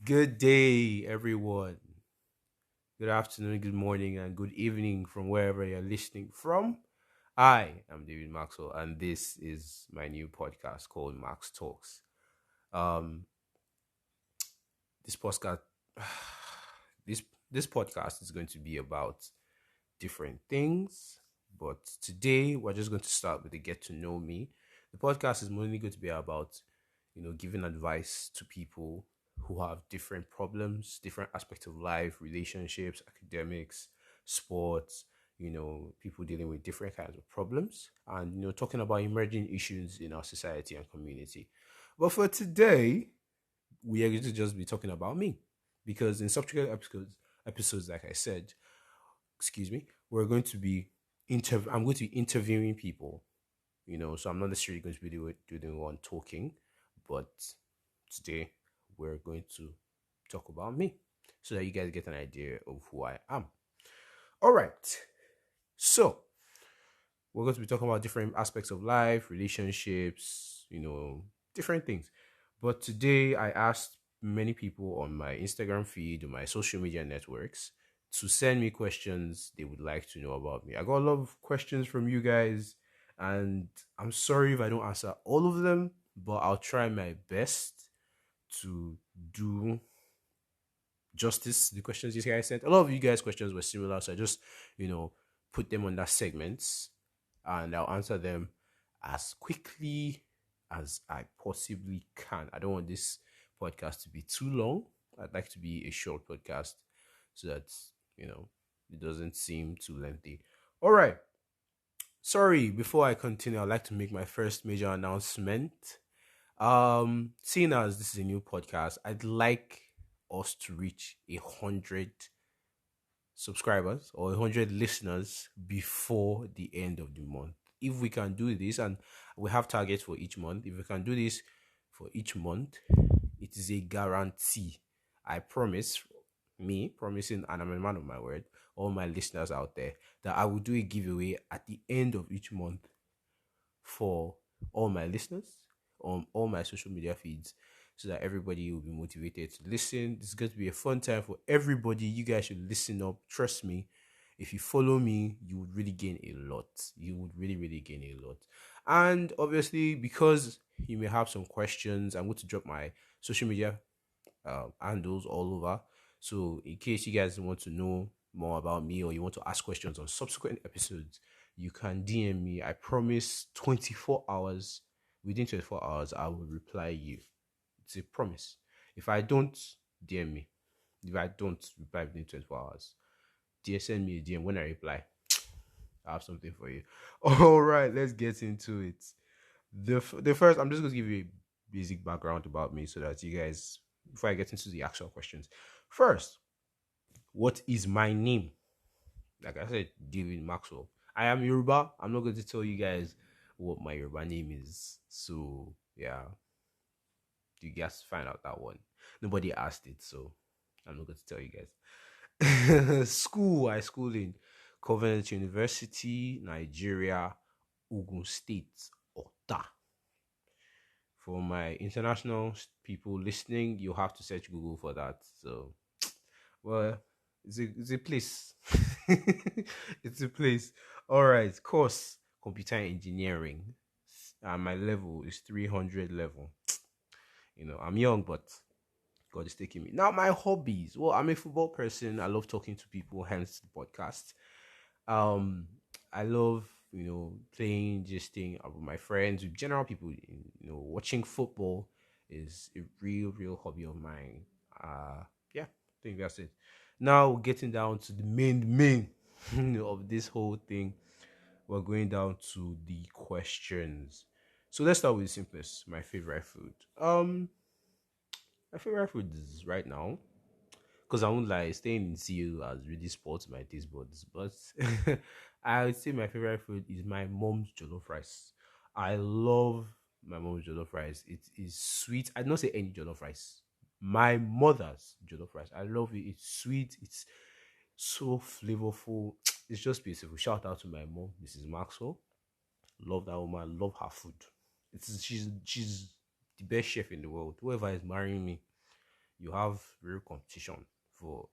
Good day, everyone. Good afternoon, good morning, and good evening from wherever you're listening from. I am David Maxwell, and this is my new podcast called Max Talks. Um, this podcast, this this podcast is going to be about different things, but today we're just going to start with the get to know me. The podcast is mainly going to be about giving advice to people who have different problems, different aspects of life, relationships, academics, sports, people dealing with different kinds of problems, and talking about emerging issues in our society and community. But for today, we are going to just be talking about me, because in subsequent episodes, like I said, excuse me, we're going to be I'm going to be interviewing people, so I'm not necessarily going to be doing one talking, but today we're going to talk about me so that you guys get an idea of who I am. All right. So, we're going to be talking about different aspects of life, relationships, different things. But today I asked many people on my Instagram feed, on my social media networks, to send me questions they would like to know about me. I got a lot of questions from you guys, and I'm sorry if I don't answer all of them, but I'll try my best to do justice to the questions you guys sent. A lot of you guys' questions were similar, so I just, put them under segments, and I'll answer them as quickly as I possibly can. I don't want this podcast to be too long. I'd like to be a short podcast so that, it doesn't seem too lengthy. All right. Sorry, before I continue, I'd like to make my first major announcement. Seeing as this is a new podcast, I'd like us to reach 100 subscribers or 100 listeners before the end of the month. If we can do this, and we have targets for each month, if we can do this for each month, it is a guarantee. I promise, me promising, and I'm a man of my word, all my listeners out there, that I will do a giveaway at the end of each month for all my listeners on all my social media feeds, so that everybody will be motivated to listen. This is going to be a fun time for everybody. You guys should listen up. Trust me. If you follow me, you would really gain a lot. You would really, really gain a lot. And obviously, because you may have some questions, I'm going to drop my social media handles all over. So, in case you guys want to know more about me, or you want to ask questions on subsequent episodes, you can DM me. I promise 24 hours. Within 24 hours, I will reply you. It's a promise. If I don't, DM me. If I don't reply within 24 hours, send me a DM. When I reply, I have something for you. All right, let's get into it. The first, I'm just going to give you a basic background about me so that you guys, before I get into the actual questions. First, what is my name? Like I said, David Maxwell. I am Yoruba. I'm not going to tell you guys what my Yoruba name is. So, yeah, you guys find out that one. Nobody asked it, so I'm not going to tell you guys. I schooled in Covenant University, Nigeria, Ogun State, Ota. For my international people listening, you have to search Google for that. So, well, it's a place. It's a place. All right, course computer engineering. My level is 300 level. I'm young, but God is taking me. Now, my hobbies. Well, I'm a football person. I love talking to people, hence the podcast. Um, I love, playing, gisting with my friends, with general people. Watching football is a real, real hobby of mine. Yeah, I think that's it. Now, getting down to the main of this whole thing, we're going down to the questions. So let's start with the simplest. My favorite food. My favorite food is right now, because I won't lie, staying in CU has really spoiled my taste buds. But I would say my favorite food is my mom's jollof rice. I love my mom's jollof rice. It is sweet. I don't say any jollof rice. My mother's jollof rice. I love it. It's sweet. It's so flavorful. It's just beautiful. Shout out to my mom, Mrs. Maxwell. Love that woman. Love her food. She's the best chef in the world. Whoever is marrying me, you have real competition for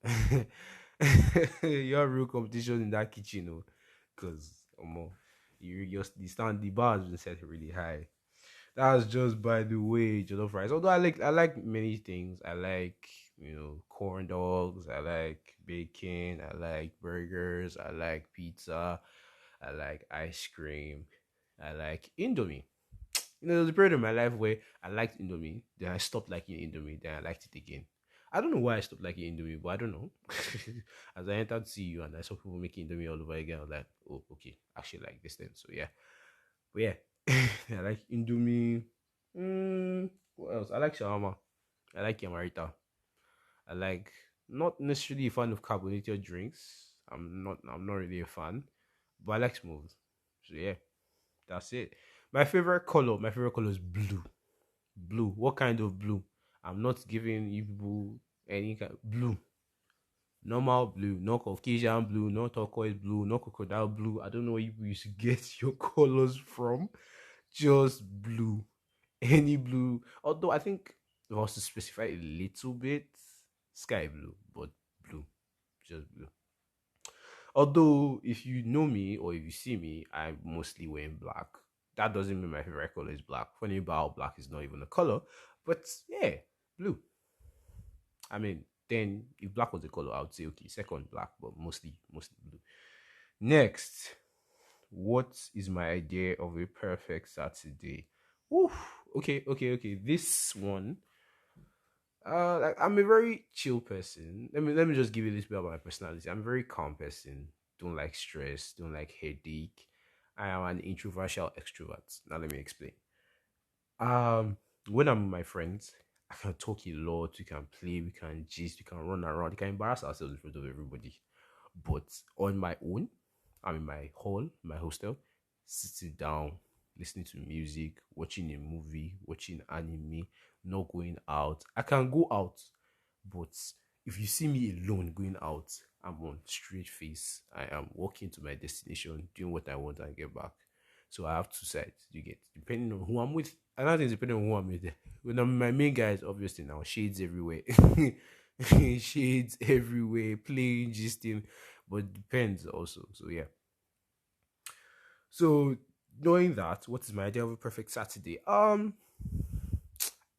you have real competition in that kitchen, because the stand the bar has been set really high. That's just by the way, jollof rice. Although I like many things. I like corn dogs. I like bacon. I like burgers. I like pizza. I like ice cream. I like Indomie. There was a period in my life where I liked Indomie, then I stopped liking Indomie, then I liked it again. I don't know why I stopped liking Indomie, but I don't know. As I entered CU and I saw people making Indomie all over again, I was like, oh, okay, I actually like this then. So yeah. But yeah, I like Indomie. What else? I like shawarma. I like yamarita. I like not necessarily a fan of carbonated drinks. I'm not really a fan, but I like smooth. So yeah, that's it. My favorite color is blue. Blue. What kind of blue? I'm not giving you people any kind blue. Normal blue, no Caucasian blue, no turquoise blue, no crocodile blue. I don't know where you used to get your colors from. Just blue. Any blue. Although I think if I was to specify a little bit, sky blue, but blue. Just blue. Although if you know me or if you see me, I'm mostly wearing black. That doesn't mean my favorite color is black. Funny about black is not even a color. But yeah, blue. I mean, then if black was a color, I would say okay, second black, but mostly blue. Next, what is my idea of a perfect Saturday? Oof. Okay. This one, like I'm a very chill person. Let me just give you a little bit about my personality. I'm a very calm person. Don't like stress. Don't like headache. I am an introvertial extrovert. Now let me explain. Um, when I'm with my friends, I can talk a lot. We can play. We can gist. We can run around. We can embarrass ourselves in front of everybody. But on my own, I'm in my hall, my hostel, sitting down, listening to music, watching a movie, watching anime, not going out. I can go out, but if you see me alone going out, I'm on straight face. I am walking to my destination, doing what I want, and get back. So I have two sides. You get depending on who I'm with. Another thing is depending on who I'm with. When I'm my main guys, obviously now shades everywhere, shades everywhere, playing, gisting, but it depends also. So yeah. So knowing that, what is my idea of a perfect Saturday?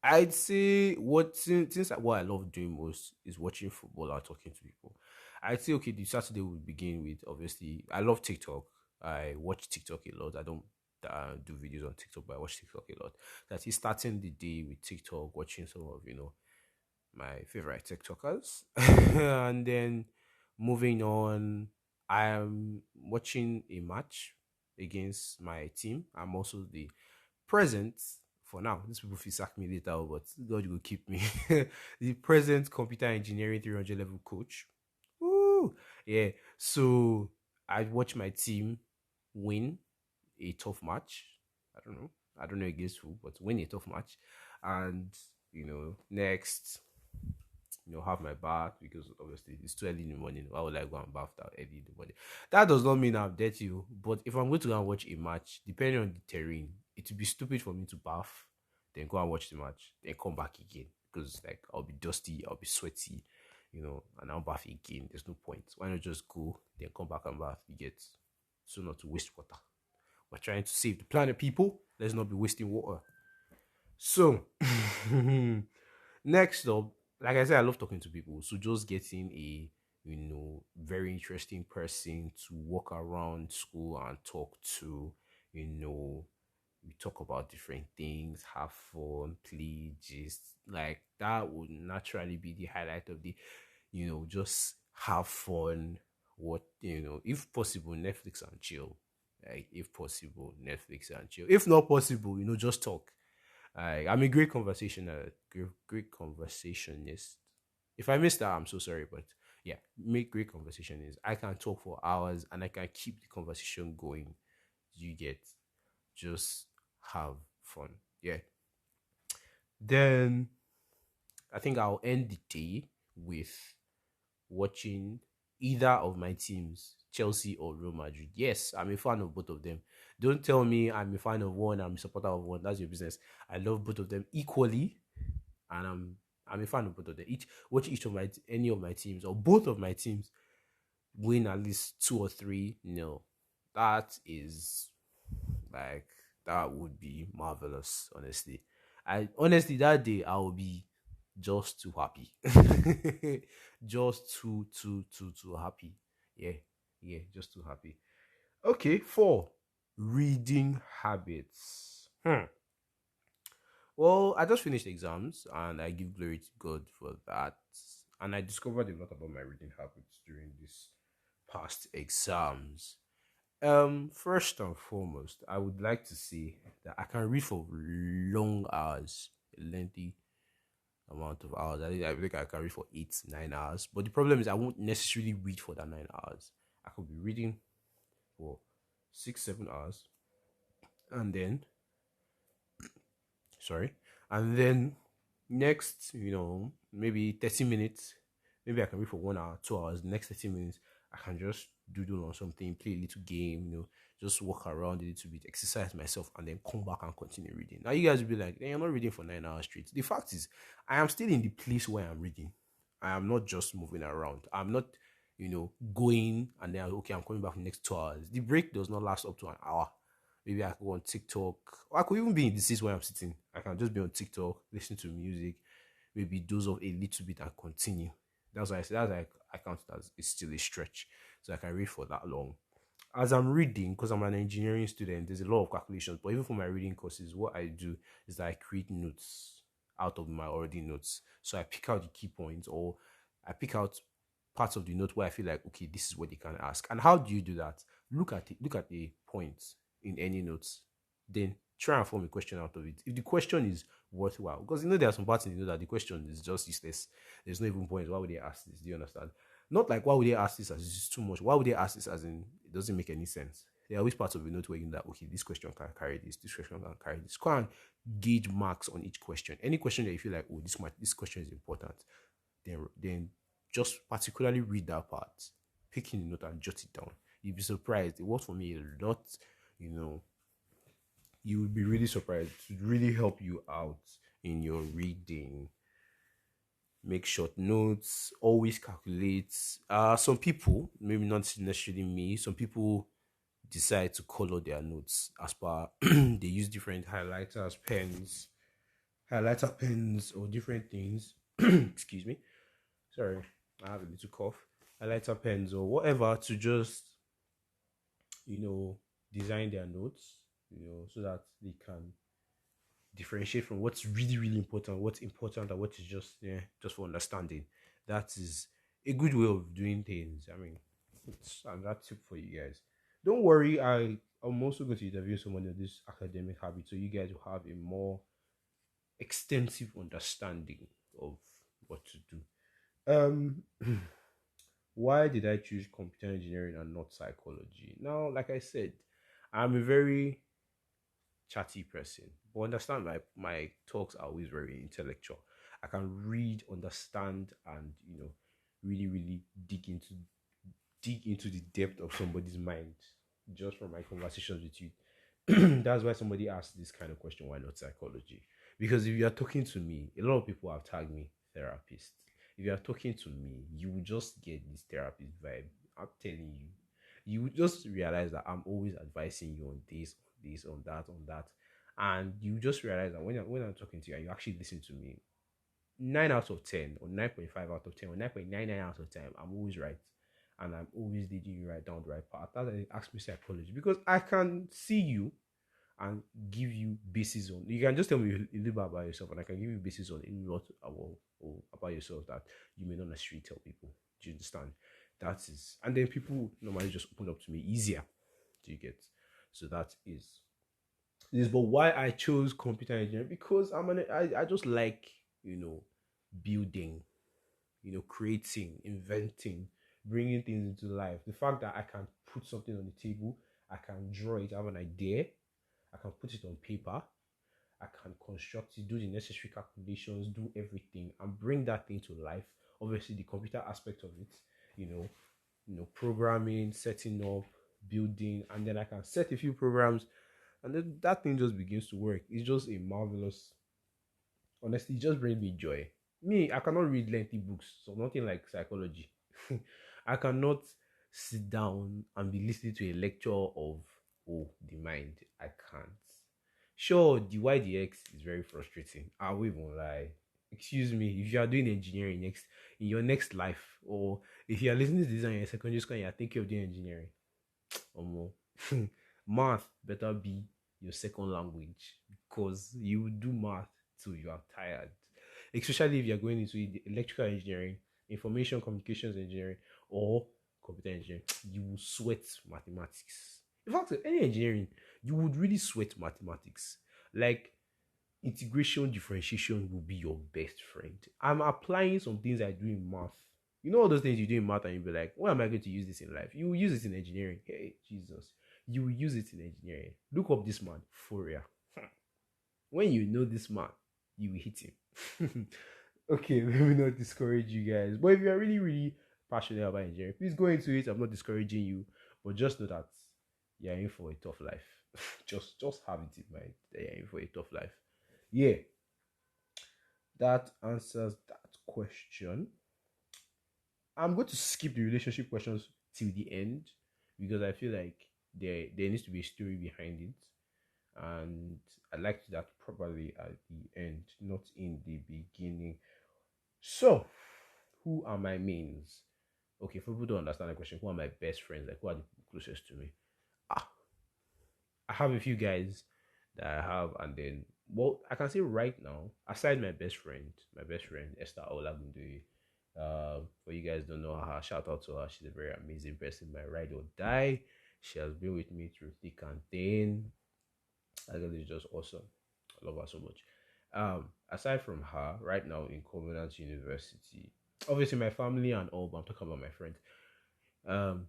I'd say since what I love doing most is watching football and talking to people. I'd say okay, the Saturday would begin with obviously I love TikTok. I watch TikTok a lot. I don't do videos on TikTok, but I watch TikTok a lot. That is starting the day with TikTok, watching some of my favorite TikTokers, and then moving on, I am watching a match against my team. I'm also the present for now. These people will sack me later, but God will keep me. The present computer engineering 300 level coach. Woo! Yeah. So I watch my team win a tough match. I don't know. I don't know against who, but win a tough match. And next, have my bath because obviously it's too early in the morning. Why would I go and bath that early in the morning? That does not mean I'm dirty, but if I'm going to go and watch a match, depending on the terrain, it would be stupid for me to bath, then go and watch the match, then come back again because like I'll be dusty, I'll be sweaty, and I'll bath again. There's no point. Why not just go, then come back and bath? You get so not to waste water. We're trying to save the planet, people. Let's not be wasting water. So, next up, like I said, I love talking to people. So just getting a very interesting person to walk around school and talk to, we talk about different things, have fun, play, just like that would naturally be the highlight of the, just have fun. What if possible, Netflix and chill. Like if possible, Netflix and chill. If not possible, just talk. I'm a great great conversationist. If I missed that, I'm so sorry, but yeah, make great conversationist. I can talk for hours and I can keep the conversation going. You get just have fun. Yeah. Then I think I'll end the day with watching either of my teams, Chelsea or Real Madrid. Yes, I'm a fan of both of them. Don't tell me I'm a fan of one, I'm a supporter of one. That's your business. I love both of them equally, and I'm a fan of both of them. Watch each of any of my teams or both of my teams win at least two or three. No, that is like that would be marvelous. Honestly, I honestly that day I will be just too happy, just too happy. Yeah, yeah, just too happy. Okay, four, reading habits. Well, I just finished exams and I give glory to God for that. And I discovered a lot about my reading habits during this past exams. First and foremost, I would like to say that I can read for long hours, a lengthy amount of hours. I think I can read for 8, 9 hours. But the problem is I won't necessarily read for that 9 hours. I could be reading for 6, 7 hours and then sorry. And then next, maybe 30 minutes, maybe I can read for 1 hour, 2 hours. The next 30 minutes, I can just doodle on something, play a little game, just walk around a little bit, exercise myself, and then come back and continue reading. Now, you guys will be like, you're not reading for 9 hours straight. The fact is, I am still in the place where I'm reading. I am not just moving around. I'm not, going and then, okay, I'm coming back in the next 2 hours. The break does not last up to an hour. Maybe I could go on TikTok. Or I could even be in the seat where I'm sitting. I can just be on TikTok, listen to music, maybe doze off a little bit and continue. That's why I say that's like I count it as it's still a stretch. So I can read for that long. As I'm reading, because I'm an engineering student, there's a lot of calculations. But even for my reading courses, what I do is that I create notes out of my already notes. So I pick out the key points or I pick out parts of the note where I feel like, okay, this is what they can ask. And how do you do that? Look at the points in any notes. Then try and form a question out of it. If the question is worthwhile, because there are some parts in the note that the question is just useless. There's no even point. Why would they ask this? Do you understand? Not like why would they ask this as it's too much. Why would they ask this as in it doesn't make any sense? There are always parts of the note where you know that okay, this question can carry this question can carry this. Go and gauge marks on each question. Any question that you feel like, oh, this question is important, then just particularly read that part, pick in the note and jot it down. You'll be surprised. It worked for me a lot. You know, you would be really surprised. It would really help you out in your reading. Make short notes, always calculate. Some people, maybe not necessarily me, some people decide to color their notes as per they use different highlighter pens or different things. Excuse me. Sorry, I have a little cough. Highlighter pens or whatever to just, you know, design their notes, so that they can differentiate from what's really, really important, what's important, and what is just for understanding. That is a good way of doing things. I mean, it's another tip for you guys. Don't worry, I'm also going to interview someone of this academic habit, so you guys will have a more extensive understanding of what to do. Um, why did I choose computer engineering and not psychology? Now, like I said, I'm a very chatty person, but understand my talks are always very intellectual. I can read, understand, and really, really dig into the depth of somebody's mind just from my conversations with you. That's why somebody asked this kind of question: why not psychology? Because if you are talking to me, a lot of people have tagged me therapist. If you are talking to me, you will just get this therapist vibe. I'm telling you, you will just realize that I'm always advising you on this, on that, and you just realize that when I'm talking to you and you actually listen to me, 9 out of 10 or 9.5 out of 10 or 9.99 out of 10, I'm always right. And I'm always leading you right down the right path. That's why they ask me psychology. Because I can see you and give you basis on. You can just tell me a little bit about yourself, and I can give you basis on a lot about yourself that you may not necessarily tell people. Do you understand? That is, and then people normally just open up to me easier. Do you get? So that is this. But why I chose computer engineering? Because I just like building, creating, inventing, bringing things into life. The fact that I can put something on the table, I can draw it, I have an idea, I can put it on paper, I can construct it, do the necessary calculations, do everything, and bring that thing to life. Obviously, the computer aspect of it, you know, programming, setting up, building, and then I can set a few programs, and then that thing just begins to work. It's just a marvelous. Honestly, it just brings me joy. Me, I cannot read lengthy books, so nothing like psychology. I cannot sit down and be listening to a lecture of the mind. I can't. Sure, the YDX is very frustrating. I will even lie. Excuse me, if you are doing engineering next in your next life, or if you are listening to this in your secondary school and you are thinking of doing engineering, or more, math better be your second language because you will do math till you are tired, especially if you're going into electrical engineering, information communications engineering, or computer engineering. You will sweat mathematics. In fact, any engineering, you would really sweat mathematics. Like integration differentiation will be your best friend. I'm applying some things I do in math. You know all those things you do in math and you'll be like, when am I going to use this in life? You will use it in engineering. Hey, Jesus. You will use it in engineering. Look up this man, Fourier. When you know this man, you will hit him. Okay, let me not discourage you guys. But if you're really, really passionate about engineering, please go into it. I'm not discouraging you. But just know that you're in for a tough life. just have it in mind that you're in for a tough life. Yeah, that answers that question. I'm going to skip the relationship questions till the end because I feel like there needs to be a story behind it, and I like that properly at the end, not in the beginning. So, who are my mains? Okay, for people to understand the question, who are my best friends? Like, who are the closest to me? Ah, I have a few guys that I have, and then well, I can say right now, aside my best friend Esther Olagundoye. For you guys don't know her, shout out to her. She's a very amazing person, my ride or die. She has been with me through thick and thin. I guess it's just awesome. I love her so much. Aside from her, right now in Covenant University, obviously my family and all, but I'm talking about my friends. Um,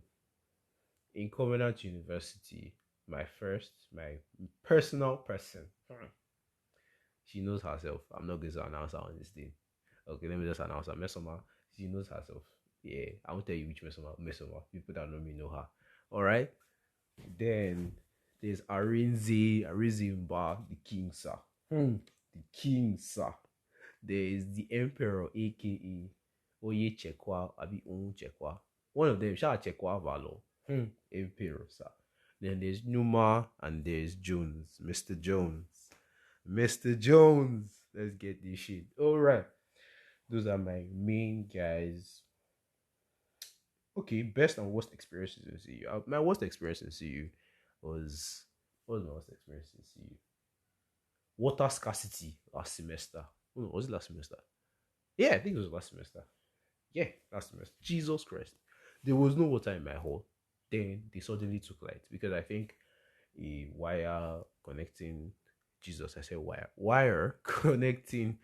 in Covenant University, my personal person. She knows herself. I'm not going to announce her on this thing. Okay, let me just announce her. Mesoma, she knows herself. Yeah, I won't tell you which Mesoma. Mesoma. People that know me know her. All right. Then there's Arinze Mba, the king, sir. The king, sir. There is the emperor, aka Oye Chekwa, Abi Onwu Chekwa. One of them, Sha Chekwa Valo. Emperor, sir. Then there's Numa and there's Jones, Mr. Jones. Mr. Jones. Let's get this shit. All right. Those are my main guys. Okay, best and worst experiences in CU. My worst experience in CU was what was my worst experience in CU? Water scarcity last semester. Oh, no, was it last semester? Yeah, I think it was last semester. Yeah, last semester. Jesus Christ. There was no water in my hall. Then they suddenly took light because I think a wire connecting Jesus, I said wire connecting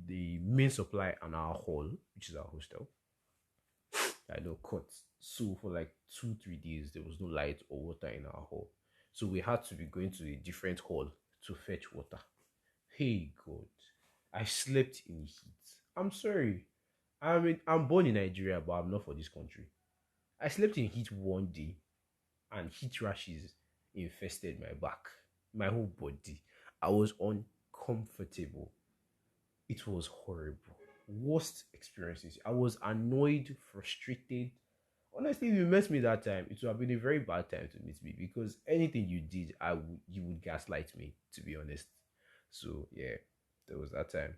the main supply and our hall, which is our hostel. I know cut. So for like 2 3 days there was no light or water in our hall. So we had to be going to a different hall to fetch water. Hey God. I slept in heat. I'm sorry. I'm born in Nigeria, but I'm not for this country. I slept in heat one day and heat rashes infested my back, my whole body. I was uncomfortable. It was horrible. Worst experiences. I was annoyed, frustrated. Honestly, if you met me that time, it would have been a very bad time to meet me because anything you did, you would gaslight me, to be honest. So yeah, there was that time.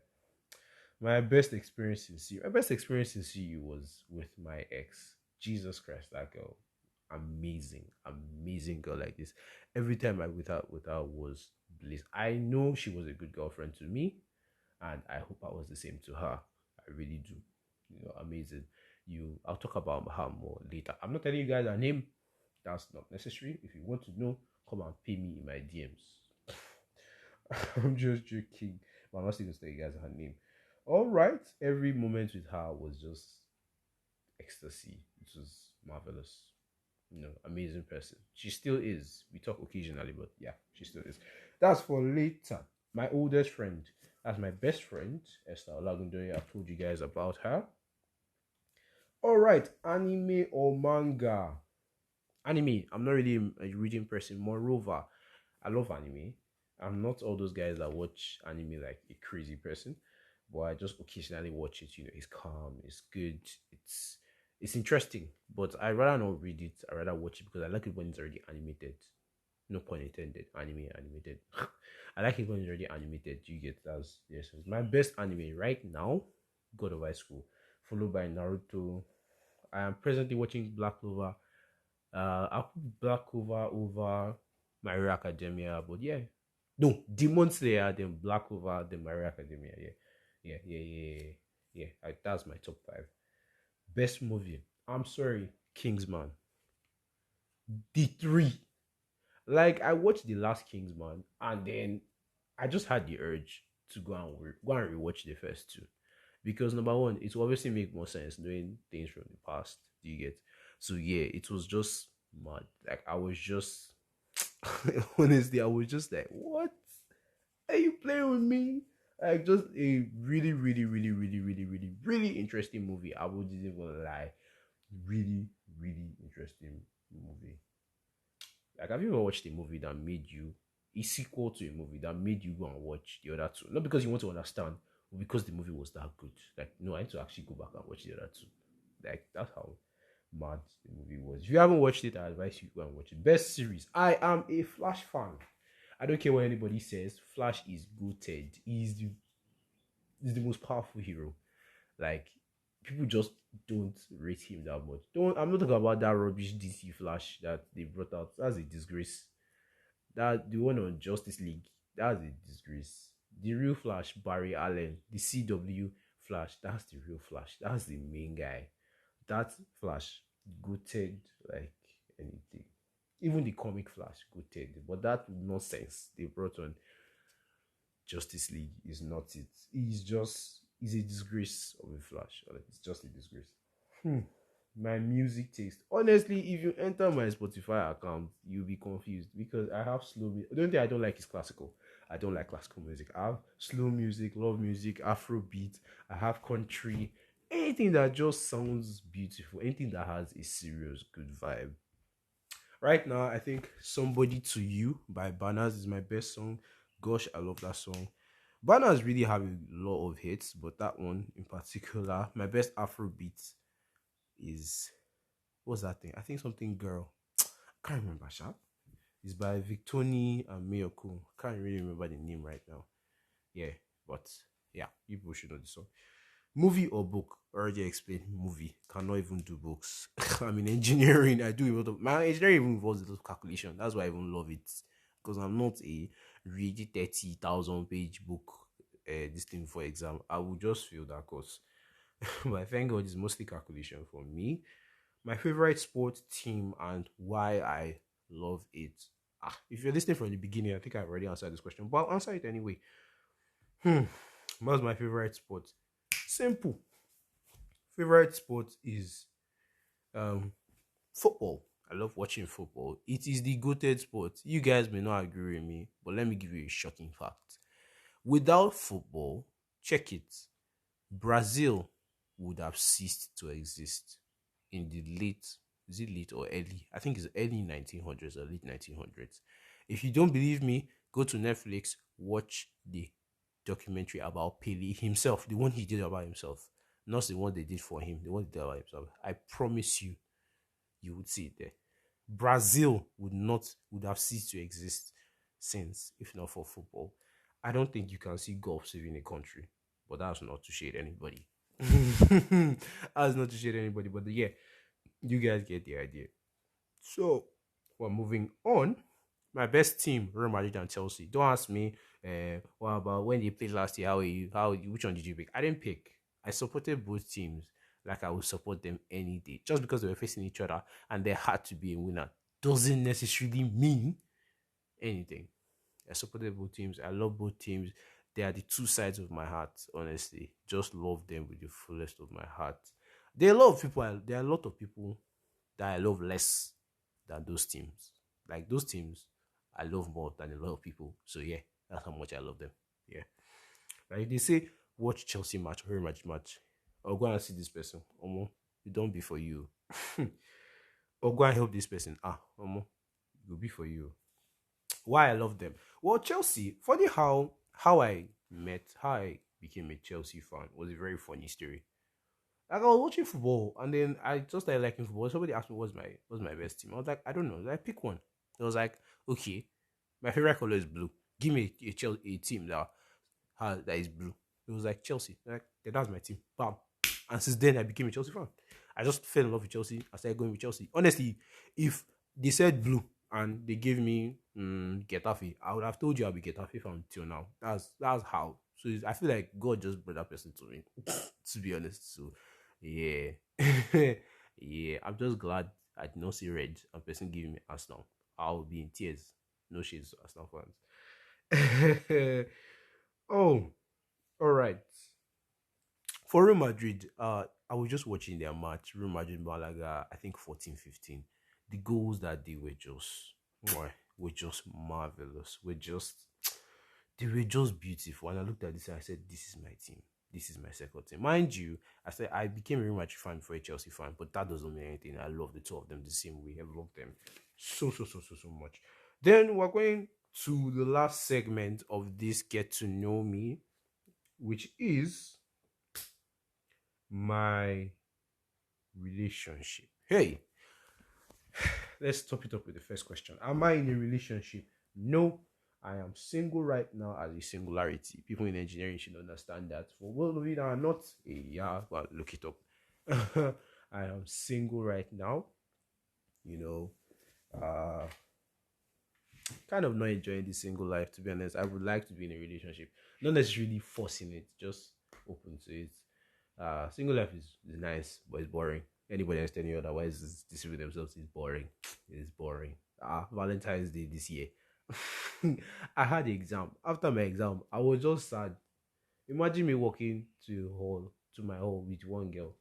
My best experience in CU. My best experience in CU was with my ex. Jesus Christ, that girl. Amazing, amazing girl like this. Every time I with her was bliss. I know she was a good girlfriend to me, and I hope I was the same to her. I really do. Amazing. I'll talk about her more later. I'm not telling you guys her name. That's not necessary. If you want to know, come and pay me in my DMs. I'm just joking. But I'm not still gonna tell you guys her name. All right. Every moment with her was just ecstasy. It was marvelous. Amazing person. She still is. We talk occasionally, but yeah, she still is. That's for later. My oldest friend. That's my best friend, Esther Olagundoye. I've told you guys about her. All right, anime or manga? Anime. I'm not really a reading person. Moreover, I love anime. I'm not all those guys that watch anime like a crazy person. but I just occasionally watch it. It's calm, it's good, it's it's interesting. But I rather not read it. I rather watch it because I like it when it's already animated. No pun intended. Anime animated. I like it when it's already animated. You get that's yes. My best anime right now, God of High School, followed by Naruto. I am presently watching Black Clover. I'll put Black Clover over My Hero Academia, but yeah, no, Demon Slayer, then Black Clover, then My Hero Academia. Yeah. That's my top five. Best movie. I'm sorry, Kingsman. The three. Like I watched the last Kingsman, and then I just had the urge to go and rewatch the first two because number one, it will obviously make more sense knowing things from the past. Do you get? So yeah, it was just mad. Like I was just honestly, I was just like, what are you playing with me? Like just a really interesting movie. I wouldn't even lie. Really interesting movie. Like, have you ever watched a movie that made you a sequel to a movie that made you go and watch the other two? Not because you want to understand, but because the movie was that good. Like, no, I need to actually go back and watch the other two. Like, that's how mad the movie was. If you haven't watched it, I advise you go and watch it. Best series. I am a Flash fan. I don't care what anybody says. Flash is goated. He's the most powerful hero. Like people just don't rate him that much. Don't I'm not talking about that rubbish DC Flash that they brought out. That's a disgrace. That the one on Justice League, that's a disgrace. The real Flash, Barry Allen, the CW Flash, that's the real Flash. That's the main guy. That Flash goated like anything. Even the comic Flash goated. But that nonsense they brought on Justice League is not it. He's a disgrace of a Flash. Like, it's just a disgrace. Hmm. My music taste. Honestly, if you enter my Spotify account, you'll be confused because I have slow music. The only thing I don't like is classical. I don't like classical music. I have slow music, love music, Afrobeat. I have country. Anything that just sounds beautiful. Anything that has a serious good vibe. Right now, I think "Somebody to You" by Banners is my best song. Gosh, I love that song. Banners really have a lot of hits, but that one in particular, my best Afrobeat is what's that thing? I think something girl. Can't remember, Sha. It's by Victoni and Miyoko. Can't really remember the name right now. Yeah, but yeah, you people should know the song. Movie or book? Already explained. Movie. Cannot even do books. I'm in engineering. I do a lot of my engineering even involves a lot of calculation. That's why I even love it. Because I'm not a read 30,000 page book this thing for exam. I will just feel that course. But thank God it's mostly calculation for me. My favorite sport team and why I love it. If you're listening from the beginning, I think I already answered this question, but I'll answer it anyway. What's my favorite sport? Simple. Favorite sport is um football. I love watching football. It is the goated sport. You guys may not agree with me, but let me give you a shocking fact. Without football, check it. Brazil would have ceased to exist in the late, is it late or early? I think it's early 1900s or late 1900s. If you don't believe me, go to Netflix, watch the documentary about Pele himself, the one he did about himself, not the one they did for him, the one they did about himself. I promise you, you would see it there. Brazil would have ceased to exist since, if not for football. I don't think you can see golf saving a country, but that's not to shade anybody. That's not to shade anybody, but yeah, you guys get the idea. So we're moving on. My best team, Real Madrid and Chelsea. Don't ask me, what about when they played last year? Which one did you pick? I didn't pick. I supported both teams like I would support them any day. Just because they were facing each other and there had to be a winner doesn't necessarily mean anything. I supported both teams. I love both teams. They are the two sides of my heart, honestly. Just love them with the fullest of my heart. There are a lot of people, there are a lot of people that I love less than those teams. Like those teams, I love more than a lot of people. So yeah, that's how much I love them. Yeah. Like they say, watch Chelsea match, Real Madrid match. Or go and see this person. Omo, it don't be for you. Or go and help this person. Omo, it will be for you. Why I love them. Well, Chelsea, funny how I became a Chelsea fan. It was a very funny story. Like I was watching football and then I just started liking football. Somebody asked me what's my best team. I was like, I don't know. Like pick one. It was like, okay, my favorite color is blue. Give me a team that is blue. It was like Chelsea. Like yeah, that's my team. Bam. And since then I became a Chelsea fan. I just fell in love with Chelsea. I started going with Chelsea. Honestly, if they said blue and they gave me Getafe, I would have told you I'll be Getafe fan till now. That's how. So I feel like God just brought that person to me, to be honest. So yeah, yeah. I'm just glad I did not see red and person giving me Arsenal. I'll be in tears. No shades to Arsenal fans. Oh, all right. For Real Madrid, I was just watching their match, Real Madrid Malaga, I think 14-15. The goals that they mwah, were just marvelous. They were just beautiful. And I looked at this and I said, this is my team. This is my second team. Mind you, I said I became a Real Madrid fan before a Chelsea fan, but that doesn't mean anything. I love the two of them the same way. I love them so much. Then we're going to the last segment of this Get to Know Me, which is my relationship. Hey, let's top it up with the first question. Am I in a relationship? No, I am single right now as a singularity. People in engineering should understand that. For those of you that are not, yeah, well, look it up. I am single right now. You know, kind of not enjoying the single life, to be honest. I would like to be in a relationship, not necessarily forcing it, just open to it. Single life is nice, but it's boring. Anybody else telling you otherwise is deceiving themselves. It's boring. It's boring. Valentine's Day this year. I had the exam. After my exam, I was just sad. Imagine me walking to my hall with one girl,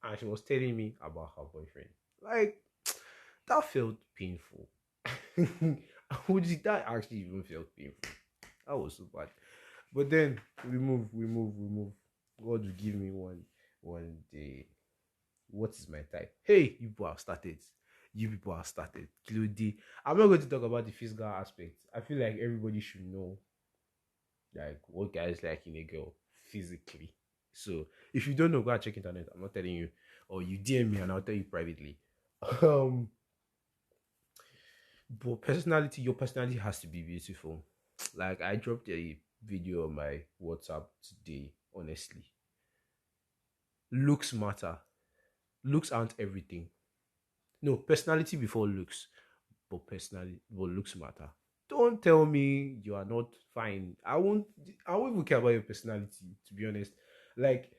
and she was telling me about her boyfriend. Like that felt painful. Would that actually even felt painful? That was so bad. But then we move. God will give me one day. What is my type? Hey, you people have started. You people have started. Kilode. I'm not going to talk about the physical aspect. I feel like everybody should know like what guys like in a girl physically. So if you don't know, go and check internet. I'm not telling you. Or you DM me and I'll tell you privately. Um but your personality has to be beautiful. Like I dropped a video on my WhatsApp today, honestly. Looks matter. Looks aren't everything. No, personality before looks, but looks matter. Don't tell me you are not fine. I won't even care about your personality, to be honest. Like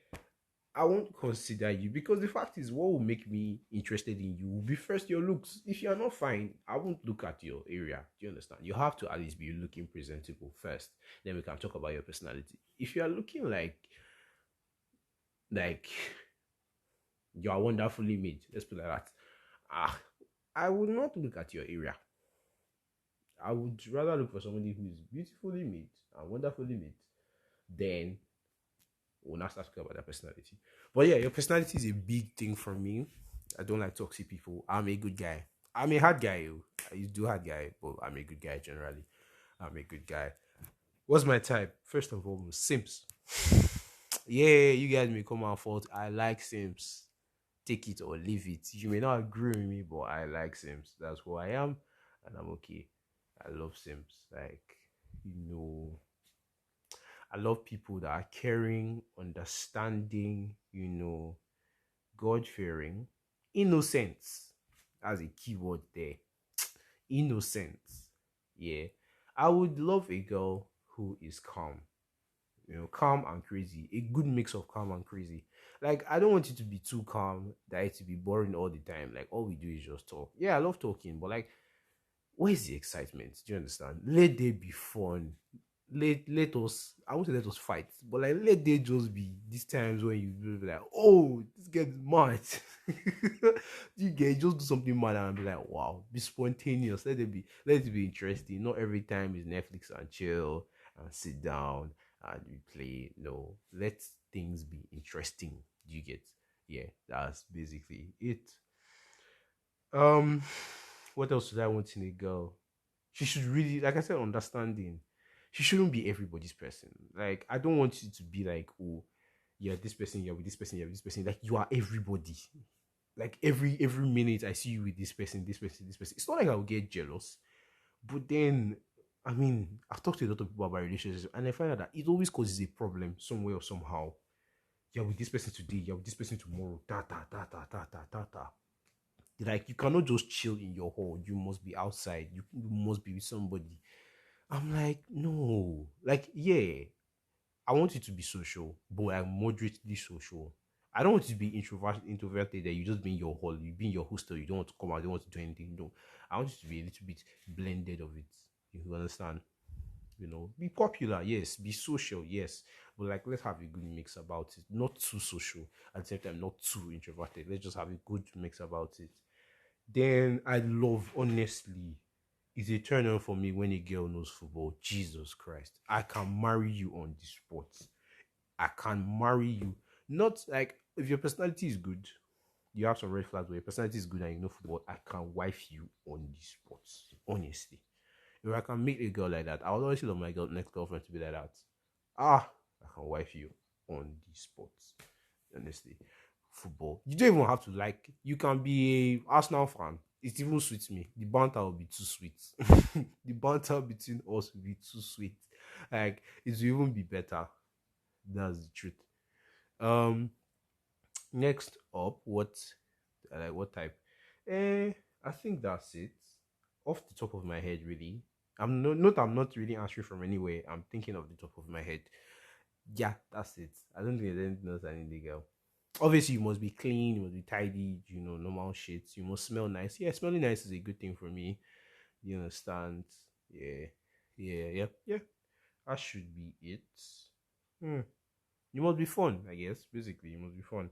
I won't consider you because the fact is, what will make me interested in you will be first your looks. If you are not fine, I won't look at your area. Do you understand? You have to at least be looking presentable first. Then we can talk about your personality. If you are looking like you are wonderfully made, let's put it like that. Ah, I would not look at your area. I would rather look for somebody who is beautifully made and wonderfully made. Then we'll not start talking about their personality. But yeah, your personality is a big thing for me. I don't like toxic people. I'm a good guy. I'm a hard guy. I do hard guy, but I'm a good guy generally. I'm a good guy. What's my type? First of all, Sims. Yeah, you guys may come and fault. I like Sims. Take it or leave it. You may not agree with me, but I like Sims. That's who I am, and I'm okay. I love Sims. Like, you know, I love people that are caring, understanding, God fearing, innocent. That's a keyword there. Innocent. Yeah. I would love a girl who is calm. Calm and crazy. A good mix of calm and crazy. Like, I don't want you to be too calm, that it to be boring all the time. Like, all we do is just talk. Yeah, I love talking, but like, where's the excitement? Do you understand? Let there be fun. Let us, I won't say let us fight, but like let there just be these times when you be like, oh, this gets mad. You get just do something mad and be like, wow, be spontaneous. Let it be interesting. Not every time is Netflix and chill and sit down and we play. No, let things be interesting. You get, yeah, that's basically it. Um, what else did I want in a girl? She should really, like I said, understanding. She shouldn't be everybody's person. Like, I don't want you to be like, oh, you're this person, you're with this person, you're with this person. Like, you are everybody. Like, every minute I see you with this person, this person, this person. It's not like I'll get jealous. But then, I mean, I've talked to a lot of people about relationships, and I find out that it always causes a problem somewhere or somehow. You're with this person today, you're with this person tomorrow. Da da da da da da da da. Like, you cannot just chill in your hole. You must be outside. You must be with somebody. I'm like, no. Like, yeah, I want you to be social, but I'm moderately social. I don't want you to be introverted that you just be in your hall, you be in your hostel, you don't want to come out, you don't want to do anything. No. I want you to be a little bit blended of it. You understand? Be popular, yes, be social, yes. But like, let's have a good mix about it. Not too social, at the same time, not too introverted. Let's just have a good mix about it. Then I love, honestly, it's a turn on for me when a girl knows football. Jesus Christ. I can marry you on the spot. I can marry you. Not like, if your personality is good, you have some red flags, but your personality is good and you know football, I can wife you on the spot. Honestly. If I can meet a girl like that, I would always love my next girlfriend to be like that. I can wife you on the spot. Honestly, football. You don't even have to like. You can be a Arsenal fan. It even suits me. The banter will be too sweet. The banter between us will be too sweet. Like, it will even be better. That's the truth. Um, Next up, what type? I think that's it. Off the top of my head, really. I'm not really answering from anywhere. I'm thinking of the top of my head. Yeah, that's it. I don't think there's anything else I need to go. Obviously, you must be clean, you must be tidy, normal shit. You must smell nice. Yeah, smelling nice is a good thing for me. You understand? Yeah, yeah. That should be it. Hmm. You must be fun, I guess. Basically, you must be fun.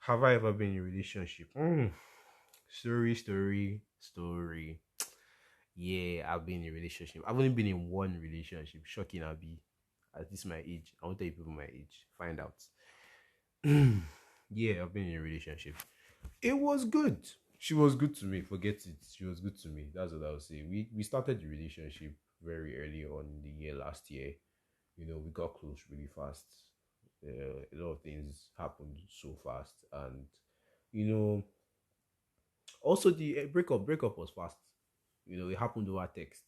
Have I ever been in a relationship? Story. Yeah, I've been in a relationship. I've only been in one relationship. Shocking, I'll be at this my age. I won't tell you people my age. Find out. Yeah, I've been in a relationship. It was good. She was good to me. Forget it. She was good to me. That's what I would say. We started the relationship very early on in the year last year. We got close really fast. A lot of things happened so fast, and you know, also the breakup was fast. It happened over text,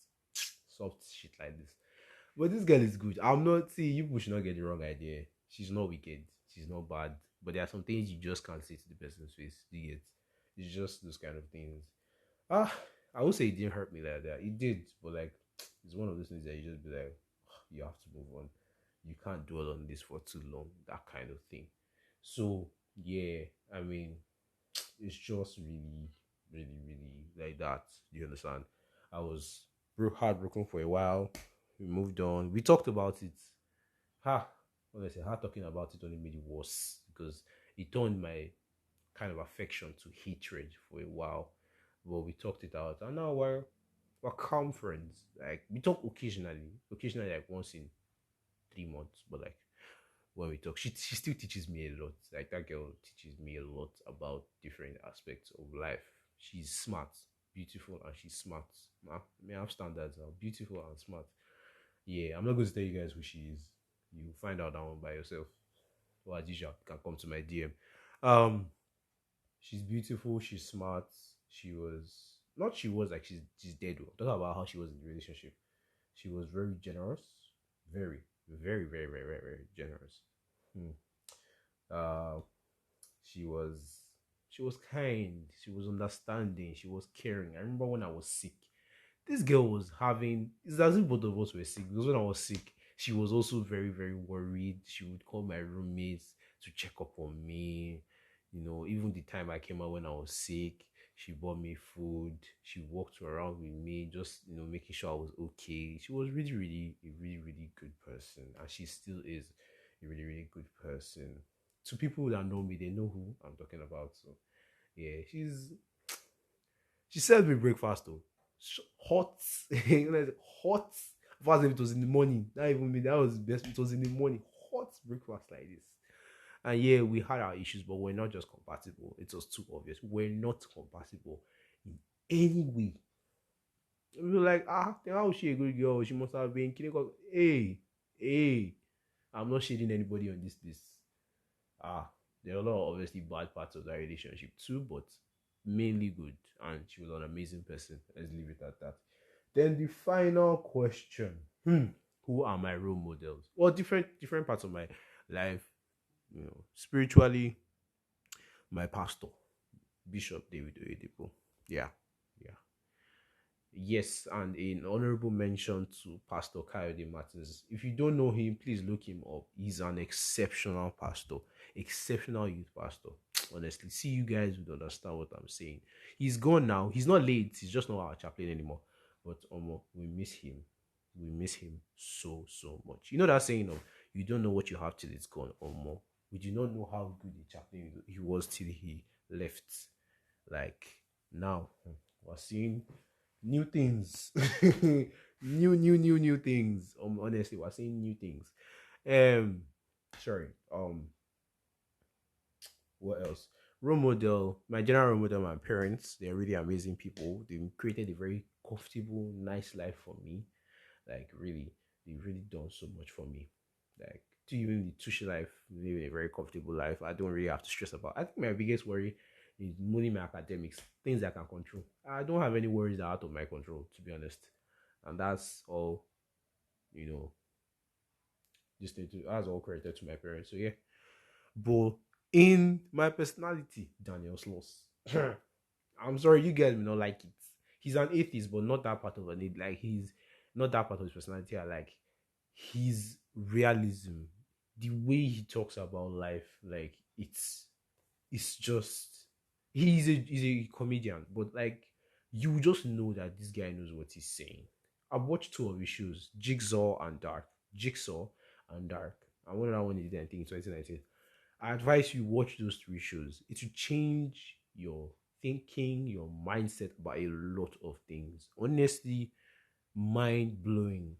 soft shit like this. But this girl is good. I'm not see you people should not get the wrong idea. She's not wicked. She's not bad. But there are some things you just can't say to the person's face. Do you get? It's just those kind of things. Ah, I would say it didn't hurt me like that. It did, but like it's one of those things that you just be like, you have to move on. You can't dwell on this for too long. That kind of thing. So yeah, I mean, it's just really like that. Do you understand? I was heartbroken for a while. We moved on. We talked about it. Ha! Honestly, her talking about it only made it worse because it turned my kind of affection to hatred for a while. But we talked it out, and now we're calm friends. Like, we talk occasionally, like once in 3 months. But like, when we talk, she still teaches me a lot. Like, that girl teaches me a lot about different aspects of life. She's smart, beautiful, and she's smart. I have standards now. Beautiful and smart. Yeah, I'm not going to tell you guys who she is. You find out that one by yourself. Or as usual, you can come to my DM. Um, she's beautiful. She's smart. She was not. She was like she's dead. I'm talking about how she was in the relationship. She was very generous. Very generous. Hmm. Uh, she was she was kind. She was understanding. She was caring. I remember when I was sick. This girl was having, it's as if both of us were sick, because when I was sick, she was also very worried. She would call my roommates to check up on me. Even the time I came out when I was sick, she bought me food. She walked around with me, just making sure I was okay. She was really a really good person, and she still is a really good person. To people that know me, they know who I'm talking about. So yeah, she served me breakfast though. Hot. Hot. First, if it was in the morning. Not even me. That was the best. It was in the morning. Hot breakfast like this. And yeah, we had our issues, but we're not just compatible. It was too obvious. We're not compatible in any way. We were like, then how is she a good girl? She must have been killing. Hey, I'm not shading anybody on this. Ah, there are a lot of obviously bad parts of that relationship too, but mainly good. And she was an amazing person. Let's leave it at that. Then the final question. Who are my role models? Well, different parts of my life, spiritually, my pastor, Bishop David Oyedepo. Yeah, yeah. Yes, and an honorable mention to Pastor Kayode Martins. If you don't know him, please look him up. He's an exceptional pastor, exceptional youth pastor. Honestly, see, you guys would understand what I'm saying. He's gone now. He's not late. He's just not our chaplain anymore. But we miss him. We miss him so much. You know that saying of you don't know what you have till it's gone. We do not know how good a chaplain he was till he left. Like now, we're seeing new things. New things. Honestly, we're seeing new things. Um, sorry. What else? Role model. My general role model, my parents. They're really amazing people. They created a very comfortable, nice life for me. Like really, they've really done so much for me. Like to even the Tushy life, living a very comfortable life. I don't really have to stress about. I think my biggest worry is money, my academics, things I can control. I don't have any worries that are out of my control, to be honest. And that's all, you know, that's all credited to my parents. So yeah. But in my personality, Daniel Sloss. I'm sorry, you guys may not like it. He's an atheist, but not that part of it. Like he's not that part of his personality. I like his realism, the way he talks about life. Like it's just he's a comedian, but like you just know that this guy knows what he's saying. I've watched two of his shows, Jigsaw and Dark. And one other one he did, I think, in 2019. I advise you watch those three shows. It will change your thinking, your mindset about a lot of things. Honestly, mind blowing.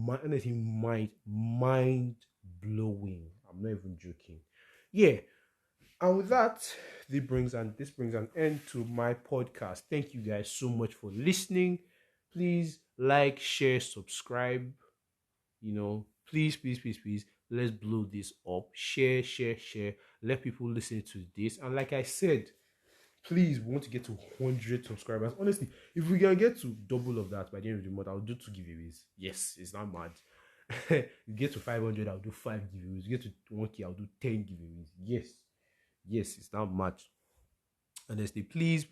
Honestly, mind blowing. I'm not even joking. Yeah. And with that, this brings an end to my podcast. Thank you guys so much for listening. Please like, share, subscribe. Please, let's blow this up. Share. Let people listen to this. And like I said, please, we want to get to 100 subscribers. Honestly, if we can get to double of that by the end of the month, I'll do 2 giveaways. Yes, it's not mad. You get to 500, I'll do 5 giveaways. You get to 1K, I'll do 10 giveaways. Yes, it's not much. Honestly, please,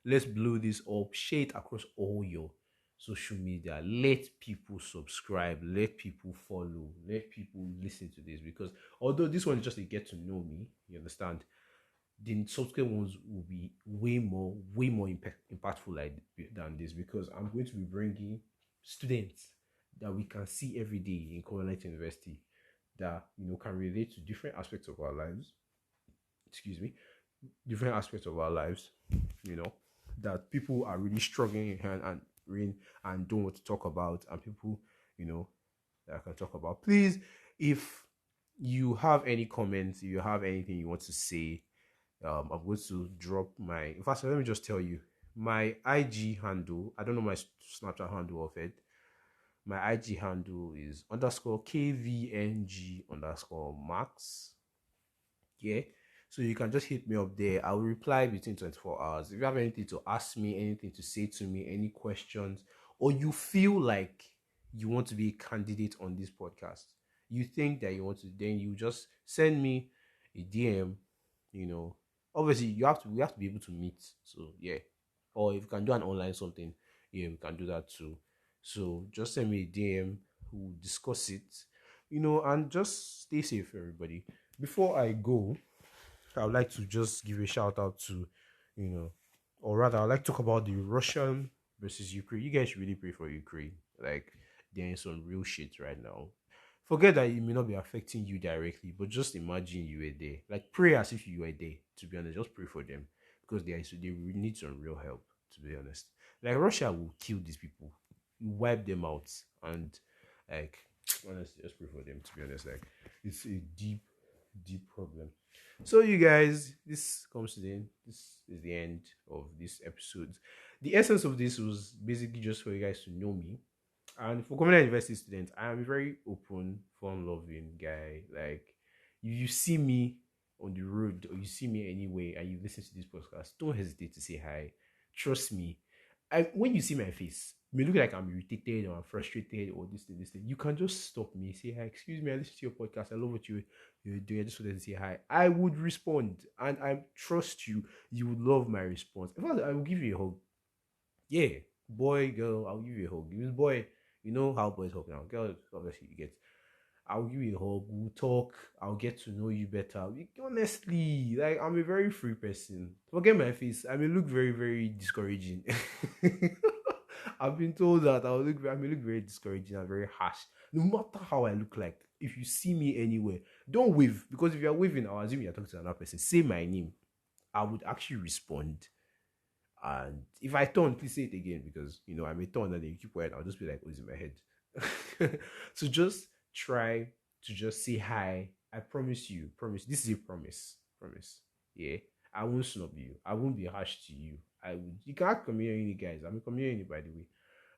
let's blow this up. Share it across all your social media. Let people subscribe. Let people follow. Let people listen to this, because although this one is just a get to know me, you understand, the subsequent ones will be way more impactful than this, because I'm going to be bringing students that we can see every day in Covenant University that can relate to different aspects of our lives. Excuse me, different aspects of our lives, you know, that people are really struggling and don't want to talk about, and people, that I can talk about. Please, if you have any comments, if you have anything you want to say, I'm going to drop my. In fact, let me just tell you my IG handle. I don't know my Snapchat handle of it. My IG handle is underscore KVNG underscore Max. Yeah. So you can just hit me up there. I will reply within 24 hours. If you have anything to ask me, anything to say to me, any questions, or you feel like you want to be a candidate on this podcast, you think that you want to, then you just send me a DM. You know, obviously we have to be able to meet. So yeah. Or if you can do an online something, yeah, we can do that too. So just send me a DM, we'll discuss it, and just stay safe, everybody. Before I go, I would like to just give a shout out to, or rather, I'd like to talk about the Russian versus Ukraine. You guys should really pray for Ukraine. Like, they're in some real shit right now. Forget that it may not be affecting you directly, but just imagine you were there. Like, pray as if you were there, to be honest. Just pray for them, because they really need some real help, to be honest. Like, Russia will kill these people, wipe them out, and, like, honestly, just pray for them, to be honest. Like, it's a deep problem. So you guys, this is the end of this episode. The essence of this was basically just for you guys to know me. And for community university students, I am a very open, fun loving guy. Like you see me on the road or you see me anyway and you listen to this podcast, don't hesitate to say hi. Trust me. When you see my face, it may look like I'm irritated or I'm frustrated or this thing. You can just stop me, say hi, excuse me, I listen to your podcast. I love what you're doing. I just wanted to say hi. I would respond and I trust you. You would love my response. In fact, I will give you a hug. Yeah, boy, girl, I'll give you a hug. If it's boy, you know how boys hug now. Girl, obviously, you get. I'll give you a hug. We'll talk. I'll get to know you better. Honestly, like I'm a very free person. Forget my face. I may look very, very discouraging. I've been told that I may look very discouraging and very harsh. No matter how I look like, if you see me anywhere, don't wave because if you're waving, I'll assume you're talking to another person. Say my name. I would actually respond. And if I turn, please say it again because I may turn and then you keep quiet. I'll just be like, "Oh, it's in my head." So just try to just say hi. I promise you, promise. This is a promise. Promise. Yeah. I won't snub you. I won't be harsh to you. I would you can't community guys. I'm a community by the way.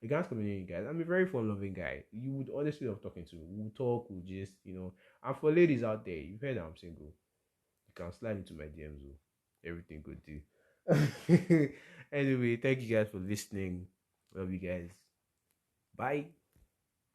You can't community guys. I'm a very fun loving guy. You would honestly love talking to me. We'll talk, we'll just. And for ladies out there, you've heard that I'm single. You can slide into my DMs. Oh. Everything good too. Anyway, thank you guys for listening. Love you guys. Bye.